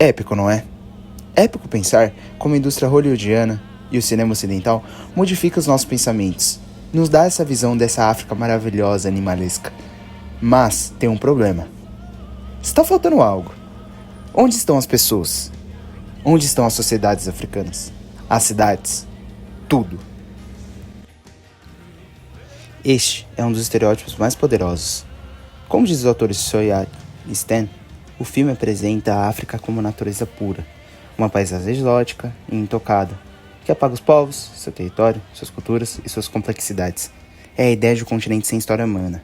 Épico, não é? Épico pensar como a indústria hollywoodiana e o cinema ocidental modifica os nossos pensamentos, nos dá essa visão dessa África maravilhosa, animalesca. Mas tem um problema. Está faltando algo. Onde estão as pessoas? Onde estão as sociedades africanas? As cidades? Tudo. Este é um dos estereótipos mais poderosos. Como diz os autores Soya e Stan, o filme apresenta a África como natureza pura, uma paisagem exótica e intocada, que apaga os povos, seu território, suas culturas e suas complexidades. É a ideia de um continente sem história humana.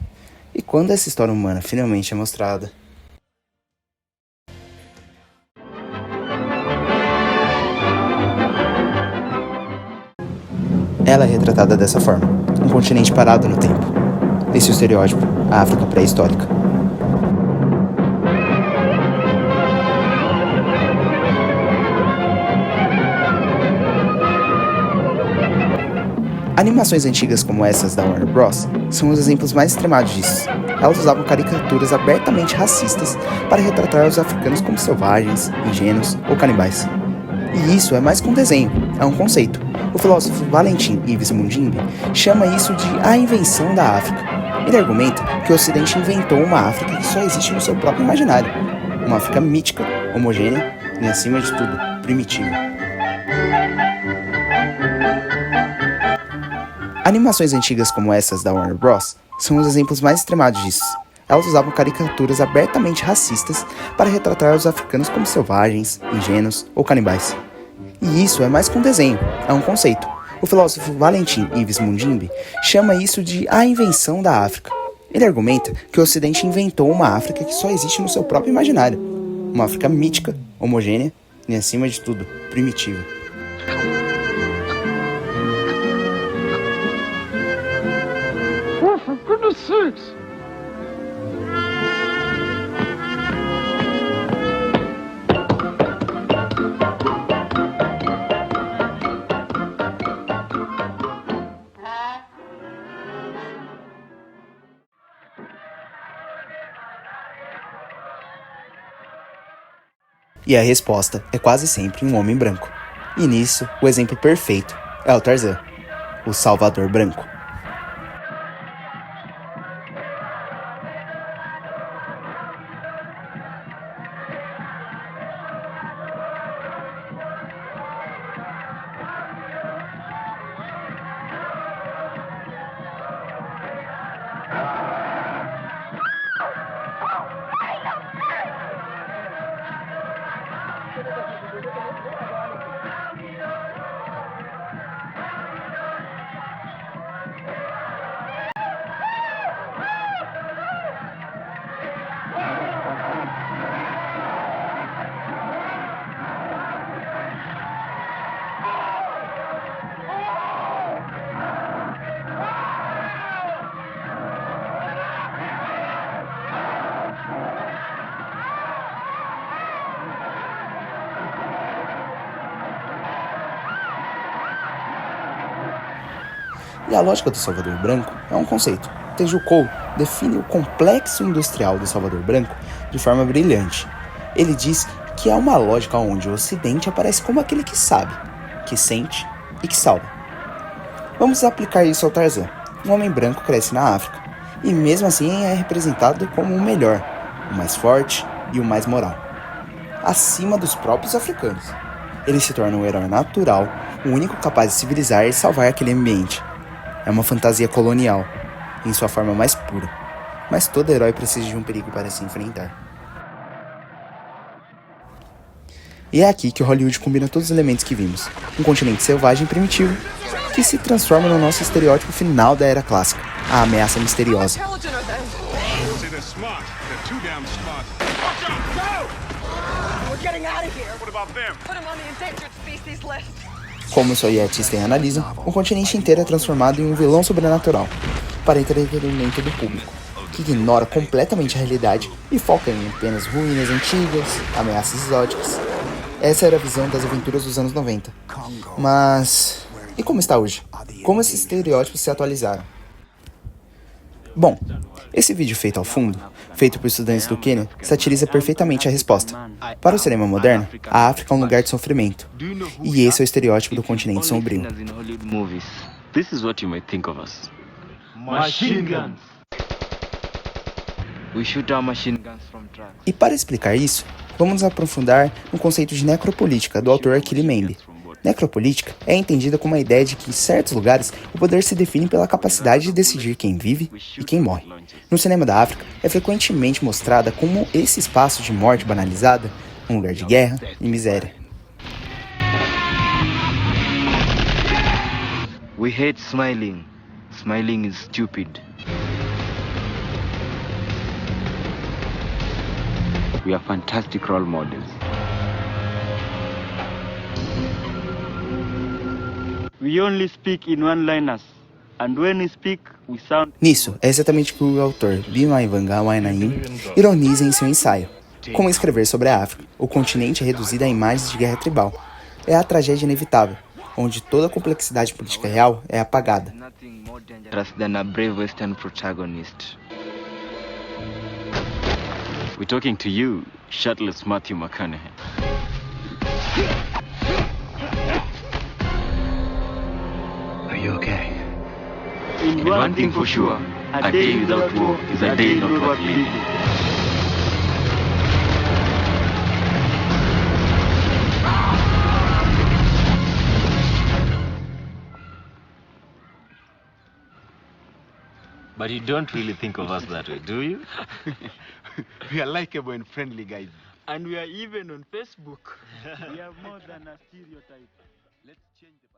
E quando essa história humana finalmente é mostrada, ela é retratada dessa forma, um continente parado no tempo. Esse é o estereótipo, a África pré-histórica. Animações antigas como essas da Warner Bros. São os exemplos mais extremados disso. Elas usavam caricaturas abertamente racistas para retratar os africanos como selvagens, ingênuos ou canibais. E isso é mais que um desenho, é um conceito. O filósofo Valentin Yves Mundimbe chama isso de a invenção da África. Ele argumenta que o Ocidente inventou uma África que só existe no seu próprio imaginário. Uma África mítica, homogênea e, acima de tudo, primitiva. Animações antigas como essas da Warner Bros. São os exemplos mais extremados disso. Elas usavam caricaturas abertamente racistas para retratar os africanos como selvagens, ingênuos ou canibais. E isso é mais que um desenho, é um conceito. O filósofo Valentin Yves Mundimbe chama isso de a invenção da África. Ele argumenta que o Ocidente inventou uma África que só existe no seu próprio imaginário. Uma África mítica, homogênea e, acima de tudo, primitiva. Oh, for goodness sakes! E a resposta é quase sempre um homem branco. E nisso, o exemplo perfeito é o Tarzan, o Salvador branco. E a lógica do Salvador Branco é um conceito. Teju Cole define o complexo industrial do Salvador Branco de forma brilhante. Ele diz que há uma lógica onde o Ocidente aparece como aquele que sabe, que sente e que salva. Vamos aplicar isso ao Tarzan. Um homem branco cresce na África, e mesmo assim é representado como o melhor, o mais forte e o mais moral, acima dos próprios africanos. Ele se torna um herói natural, o único capaz de civilizar e salvar aquele ambiente. É uma fantasia colonial, em sua forma mais pura, mas todo herói precisa de um perigo para se enfrentar. E é aqui que Hollywood combina todos os elementos que vimos. Um continente selvagem e primitivo, que se transforma no nosso estereótipo final da era clássica, a ameaça misteriosa. Como Soya e Stan analisam, o continente inteiro é transformado em um vilão sobrenatural, para entretenimento do público, que ignora completamente a realidade e foca em apenas ruínas antigas, ameaças exóticas. Essa era a visão das aventuras dos anos 90. Mas e como está hoje? Como esses estereótipos se atualizaram? Bom, esse vídeo feito ao fundo feito por estudantes do Quênia, satiriza perfeitamente a resposta. Para o cinema moderno, a África é um lugar de sofrimento, e esse é o estereótipo do continente sombrio. This is what you might think of us. Machine guns. We shoot our machine guns from trucks. E para explicar isso, vamos nos aprofundar no conceito de necropolítica do autor Achille Mbembe. Necropolítica é entendida como a ideia de que em certos lugares o poder se define pela capacidade de decidir quem vive e quem morre. No cinema da África, é frequentemente mostrada como esse espaço de morte banalizada, um lugar de guerra e miséria. We hate smiling. Smiling is stupid. We are fantastic role models. We only speak in one-liners, and when we speak, we sound... Nisso, é exatamente o que o autor Bimaivanga Wainaina ironiza em seu ensaio. Como escrever sobre a África, o continente é reduzido a imagens de guerra tribal. É a tragédia inevitável, onde toda a complexidade política real é apagada. Nothing more dangerous than a brave Western protagonist. We're talking to you, shirtless Matthew McConaughey. Are you okay? And one thing for sure, a day without war is a day not worth living. But you don't really think of us that way, do you? We are likable and friendly guys. And we are even on Facebook. We are more than a stereotype. Let's change the